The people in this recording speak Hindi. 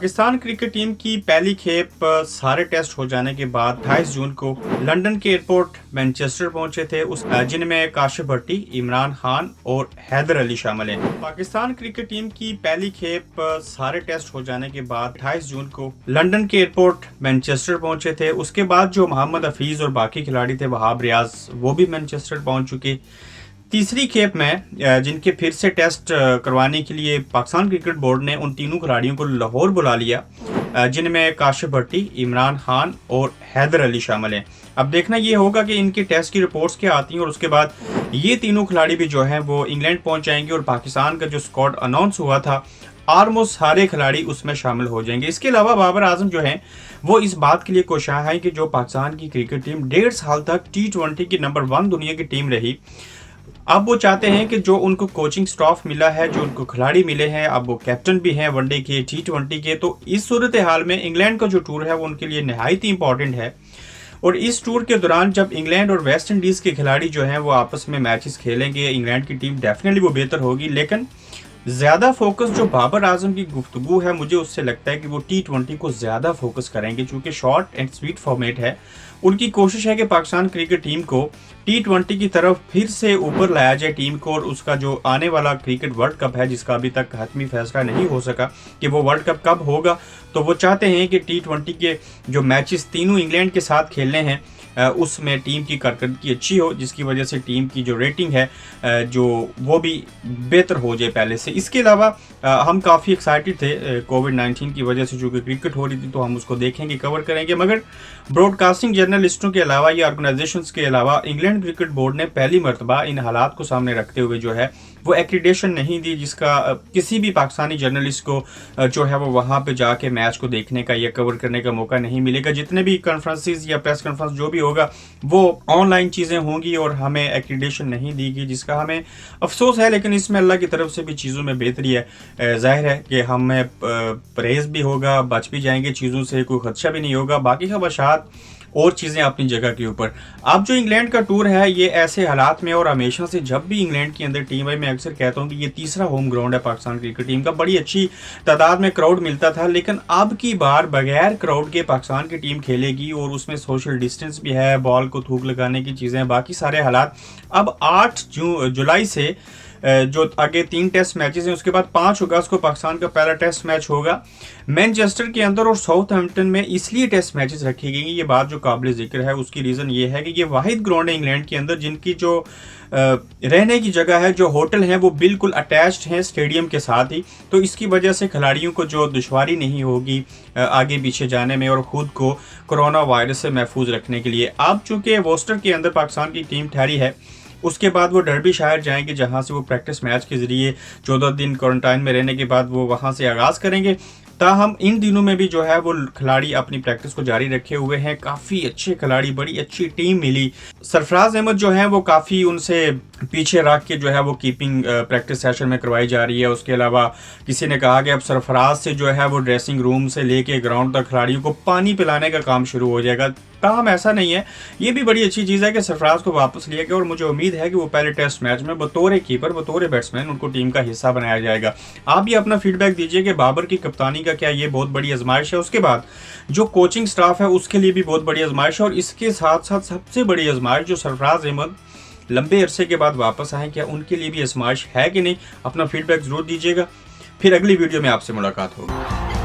पाकिस्तान क्रिकेट टीम की पहली खेप सारे टेस्ट हो जाने के बाद 28 जून को लंदन के एयरपोर्ट मैनचेस्टर पहुंचे थे जिनमें काशिफ भट्टी, इमरान खान और हैदर अली शामिल हैं। पाकिस्तान क्रिकेट टीम की पहली खेप सारे टेस्ट हो जाने के बाद 28 जून को लंदन के एयरपोर्ट मैनचेस्टर पहुंचे थे। उसके बाद जो मोहम्मद हफीज और बाकी खिलाड़ी थे, वहाब रियाज, वो भी मैनचेस्टर पहुंच चुके। तीसरी खेप में जिनके फिर से टेस्ट करवाने के लिए पाकिस्तान क्रिकेट बोर्ड ने उन तीनों खिलाड़ियों को लाहौर बुला लिया, जिनमें काशिफ भट्टी, इमरान खान और हैदर अली शामिल हैं। अब देखना ये होगा कि इनके टेस्ट की रिपोर्ट्स क्या आती हैं और उसके बाद ये तीनों खिलाड़ी भी जो हैं वो इंग्लैंड पहुंच जाएंगे और पाकिस्तान का जो स्क्वाड अनाउंस हुआ था ऑलमोस्ट सारे खिलाड़ी उसमें शामिल हो जाएंगे। इसके अलावा बाबर आजम जो हैं वो इस बात के लिए कोशां है कि जो पाकिस्तान की क्रिकेट टीम 1.5 साल तक T20 की नंबर 1 दुनिया की टीम रही, अब वो चाहते हैं कि जो उनको कोचिंग स्टाफ मिला है, जो उनको खिलाड़ी मिले हैं, अब वो कैप्टन भी हैं वनडे के, T20 के, तो इस सूरत हाल में इंग्लैंड का जो टूर है वो उनके लिए नहायत ही इंपॉर्टेंट है। और इस टूर के दौरान जब इंग्लैंड और वेस्ट इंडीज के खिलाड़ी जो हैं वो आपस में मैचेस खेलेंगे, इंग्लैंड की टीम डेफिनेटली वो बेहतर होगी, लेकिन ज़्यादा फोकस जो बाबर आजम की गुफ्तगू है, मुझे उससे लगता है कि वो T20 को ज़्यादा फोकस करेंगे, क्योंकि शॉर्ट एंड स्वीट फॉर्मेट है। उनकी कोशिश है कि पाकिस्तान क्रिकेट टीम को T20 की तरफ फिर से ऊपर लाया जाए टीम को, और उसका जो आने वाला क्रिकेट वर्ल्ड कप है, जिसका अभी तक हतमी फैसला नहीं हो सका कि वो वर्ल्ड कप कब होगा, तो वो चाहते हैं कि T20 के जो मैचेस तीनों इंग्लैंड के साथ खेलने हैं उसमें टीम की कारकर्दगी अच्छी हो, जिसकी वजह से टीम की जो रेटिंग है जो वो भी बेहतर हो जाए पहले से। इसके अलावा हम काफ़ी एक्साइटेड थे कोविड-19 की वजह से, जो कि क्रिकेट हो रही थी, तो हम उसको देखेंगे, कवर करेंगे, मगर ब्रॉडकास्टिंग जर्नलिस्टों के अलावा या ऑर्गेनाइजेशंस के अलावा इंग्लैंड क्रिकेट बोर्ड ने पहली मरतबा इन हालात को सामने रखते हुए जो है वो एक्रीडेशन नहीं दी, जिसका किसी भी पाकिस्तानी जर्नलिस्ट को जो है वो वहाँ पे जाके मैच को देखने का या कवर करने का मौका नहीं मिलेगा। जितने भी कॉन्फ्रेंसेस या प्रेस कॉन्फ्रेंस जो भी होगा वो ऑनलाइन चीज़ें होंगी और हमें एक्रीडेशन नहीं दी गई, जिसका हमें अफसोस है, लेकिन इसमें अल्लाह की तरफ से भी चीज़ों में बेहतरी है। जाहिर है कि हमें परहेज भी होगा, बच भी जाएंगे चीज़ों से, कोई खदशा भी नहीं होगा, बाकी खबरशात और चीज़ें अपनी जगह के ऊपर। अब जो इंग्लैंड का टूर है ये ऐसे हालात में, और हमेशा से जब भी इंग्लैंड के अंदर टीम है, मैं अक्सर कहता हूँ कि ये तीसरा होम ग्राउंड है पाकिस्तान क्रिकेट टीम का, बड़ी अच्छी तादाद में क्राउड मिलता था, लेकिन अब की बार बगैर क्राउड के पाकिस्तान की टीम खेलेगी और उसमें सोशल डिस्टेंस भी है, बॉल को थूक लगाने की चीज़ें, बाकी सारे हालात। अब 8 जुलाई से जो आगे 3 टेस्ट मैचेस हैं, उसके बाद 5 अगस्त को पाकिस्तान का पहला टेस्ट मैच होगा मैनचेस्टर के अंदर और साउथहैम्पटन में। इसलिए टेस्ट मैचेस रखी गई हैं, ये बात जो काबिल जिक्र है, उसकी रीज़न ये है कि ये वाहिद ग्राउंड है इंग्लैंड के अंदर जिनकी जो रहने की जगह है, जो होटल हैं, वो बिल्कुल अटैच्ड हैं स्टेडियम के साथ ही, तो इसकी वजह से खिलाड़ियों को जो दुश्वारी नहीं होगी आगे पीछे जाने में और ख़ुद को कोरोना वायरस से महफूज रखने के लिए। अब चूँकि वोस्टर के अंदर पाकिस्तान की टीम ठहरी है, उसके बाद वो डर्बी शायर जाएंगे, जहां से वो प्रैक्टिस मैच के जरिए 14 दिन क्वारंटाइन में रहने के बाद वो वहां से आगाज़ करेंगे। ताहम इन दिनों में भी जो है वो खिलाड़ी अपनी प्रैक्टिस को जारी रखे हुए हैं, काफ़ी अच्छे खिलाड़ी, बड़ी अच्छी टीम मिली। सरफराज अहमद जो है वो काफ़ी उनसे पीछे रख के जो है वो कीपिंग प्रैक्टिस सेशन में करवाई जा रही है। उसके अलावा किसी ने कहा कि अब सरफराज से जो है वो ड्रेसिंग रूम से लेके ग्राउंड तक खिलाड़ियों को पानी पिलाने का काम शुरू हो जाएगा। ताहम ऐसा नहीं है, ये भी बड़ी अच्छी चीज़ है कि सरफराज को वापस लिया गया और मुझे उम्मीद है कि वो पहले टेस्ट मैच में बतौर कीपर, बतौर बैट्समैन उनको टीम का हिस्सा बनाया जाएगा। आप भी अपना फीडबैक दीजिए कि बाबर की कप्तानी का क्या ये बहुत बड़ी आजमाइश है, उसके बाद जो कोचिंग स्टाफ है उसके लिए भी बहुत बड़ी आजमाइश है, और इसके साथ साथ सबसे बड़ी आजमाइश जो सरफराज अहमद लंबे अरसे के बाद वापस आए, क्या उनके लिए भी आजमाइश है कि नहीं? अपना फीडबैक ज़रूर दीजिएगा। फिर अगली वीडियो में आपसे मुलाकात होगी।